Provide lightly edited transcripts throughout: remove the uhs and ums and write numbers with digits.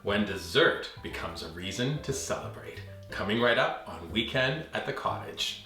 When dessert becomes a reason to celebrate. Coming right up on Weekend at the Cottage.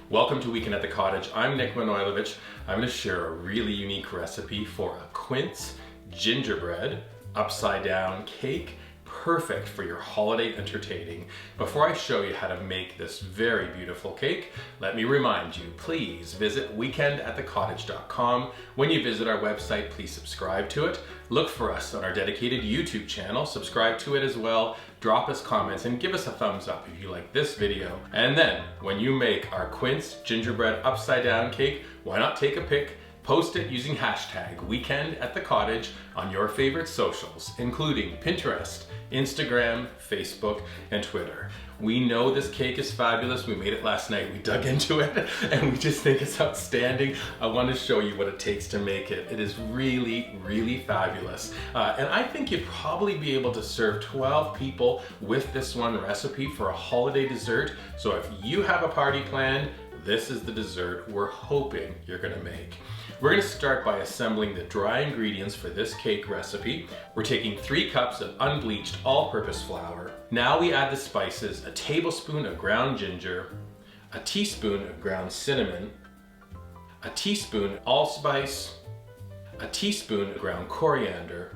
Welcome to Weekend at the Cottage. I'm Nick Manojlovic. I'm going to share a really unique recipe for a quince gingerbread upside-down cake, perfect for your holiday entertaining. Before I show you how to make this very beautiful cake, let me remind you, please visit weekendatthecottage.com. When you visit our website, please subscribe to it. Look for us on our dedicated YouTube channel, subscribe to it as well, drop us comments and give us a thumbs up if you like this video. And then when you make our quince gingerbread upside down cake, why not take a pic? Post it using hashtag weekendatthecottage on your favorite socials, including Pinterest, Instagram, Facebook, and Twitter. We know this cake is fabulous. We made it last night. We dug into it and we just think it's outstanding. I want to show you what it takes to make it. It is really, really fabulous. And I think you'd probably be able to serve 12 people with this one recipe for a holiday dessert. So if you have a party planned, this is the dessert we're hoping you're gonna make. We're gonna start by assembling the dry ingredients for this cake recipe. We're taking 3 cups of unbleached all-purpose flour. Now we add the spices, a tablespoon of ground ginger, a teaspoon of ground cinnamon, a teaspoon allspice, a teaspoon of ground coriander,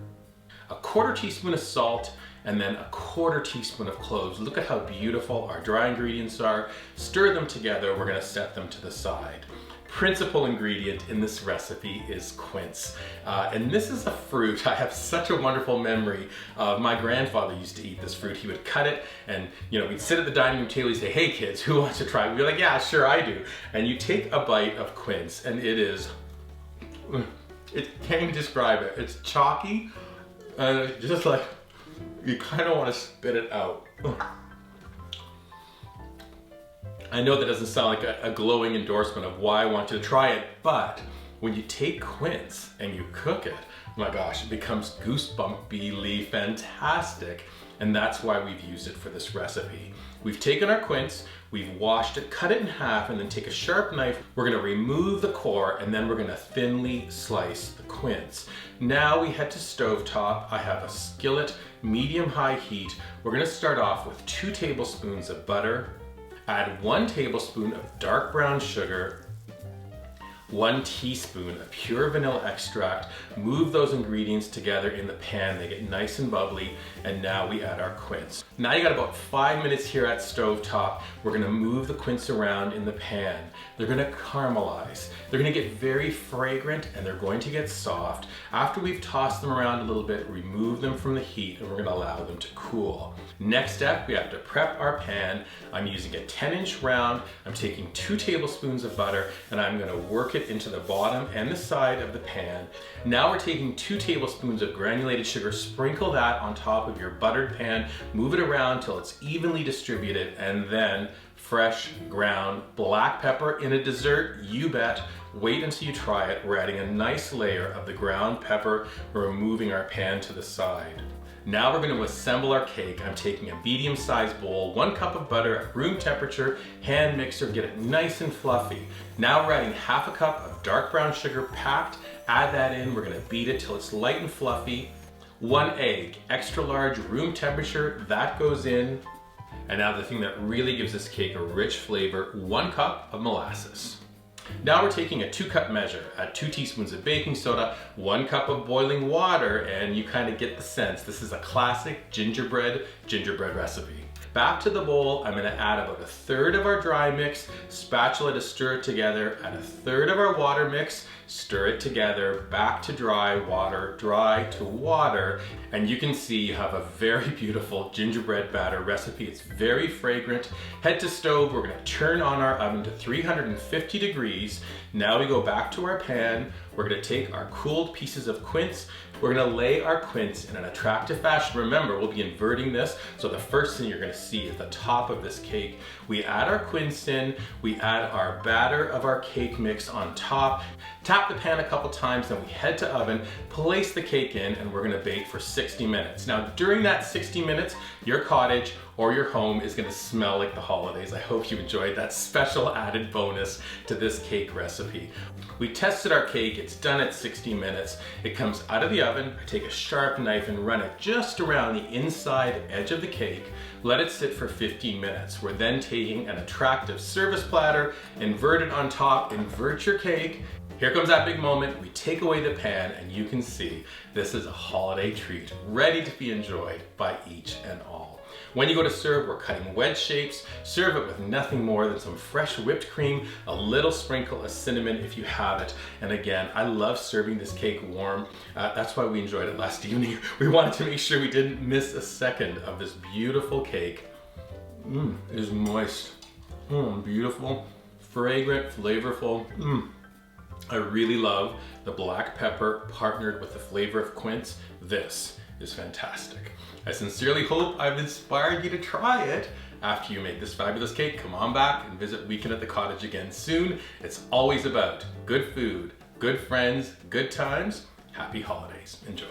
a 1/4 teaspoon of salt, and then a 1/4 teaspoon of cloves. Look at how beautiful our dry ingredients are. Stir them together, we're gonna set them to the side. Principal ingredient in this recipe is quince. And this is a fruit. I have such a wonderful memory of my grandfather used to eat this fruit. He would cut it and we'd sit at the dining room table, he'd say, "Hey kids, who wants to try?" We'd be like, "Yeah, sure, I do." And you take a bite of quince and it can't even describe it. It's chalky and it's just like, you kind of want to spit it out. I know that doesn't sound like a glowing endorsement of why I want you to try it, but when you take quince and you cook it, oh my gosh, it becomes goosebumpy fantastic. And that's why we've used it for this recipe. We've taken our quince, we've washed it, cut it in half, and then take a sharp knife. We're gonna remove the core, and then we're gonna thinly slice the quince. Now we head to stovetop. I have a skillet, medium-high heat. We're gonna start off with 2 tablespoons of butter, add 1 tablespoon of dark brown sugar, 1 teaspoon of pure vanilla extract. Move those ingredients together in the pan. They get nice and bubbly. And now we add our quince. Now you got about 5 minutes here at stovetop. We're gonna move the quince around in the pan. They're gonna caramelize. They're gonna get very fragrant and they're going to get soft. After we've tossed them around a little bit, remove them from the heat and we're gonna allow them to cool. Next step, we have to prep our pan. I'm using a 10-inch round. I'm taking 2 tablespoons of butter and I'm gonna work it into the bottom and the side of the pan. Now we're taking 2 tablespoons of granulated sugar, sprinkle that on top of your buttered pan, move it around till it's evenly distributed, and then fresh ground black pepper in a dessert, you bet. Wait until you try it. We're adding a nice layer of the ground pepper. We're moving our pan to the side. Now we're going to assemble our cake. I'm taking a medium-sized bowl, 1 cup of butter at room temperature, hand mixer, get it nice and fluffy. Now we're adding 1/2 cup of dark brown sugar packed. Add that in. We're going to beat it till it's light and fluffy. 1 egg, extra large, room temperature, that goes in. And now the thing that really gives this cake a rich flavor, 1 cup of molasses. Now we're taking a 2-cup measure, add 2 teaspoons of baking soda, 1 cup of boiling water, and you kind of get the sense. This is a classic gingerbread recipe. Back to the bowl, I'm gonna add about 1/3 of our dry mix, spatula to stir it together, add 1/3 of our water mix, stir it together, back to dry water, dry to water, and you can see you have a very beautiful gingerbread batter recipe. It's very fragrant. Head to stove, we're gonna turn on our oven to 350 degrees. Now we go back to our pan. We're gonna take our cooled pieces of quince. We're gonna lay our quince in an attractive fashion. Remember, we'll be inverting this, so the first thing you're gonna see is the top of this cake. We add our quince in, we add our batter of our cake mix on top, tap the pan a couple times, then we head to oven, place the cake in, and we're gonna bake for 60 minutes. Now, during that 60 minutes, your cottage or your home is gonna smell like the holidays. I hope you enjoyed that special added bonus to this cake recipe. We tested our cake, it's done at 60 minutes. It comes out of the oven. I take a sharp knife and run it just around the inside edge of the cake. Let it sit for 15 minutes. We're then taking an attractive service platter, invert it on top, invert your cake. Here comes that big moment. We take away the pan and you can see this is a holiday treat ready to be enjoyed by each and all. When you go to serve, we're cutting wedge shapes. Serve it with nothing more than some fresh whipped cream, a little sprinkle of cinnamon if you have it. And again, I love serving this cake warm. That's why we enjoyed it last evening. We wanted to make sure we didn't miss a second of this beautiful cake. It is moist. Beautiful, fragrant, flavorful. I really love the black pepper partnered with the flavor of quince. This is fantastic. I sincerely hope I've inspired you to try it. After you make this fabulous cake, come on back and visit Weekend at the Cottage again soon. It's always about good food, good friends, good times. Happy holidays. Enjoy.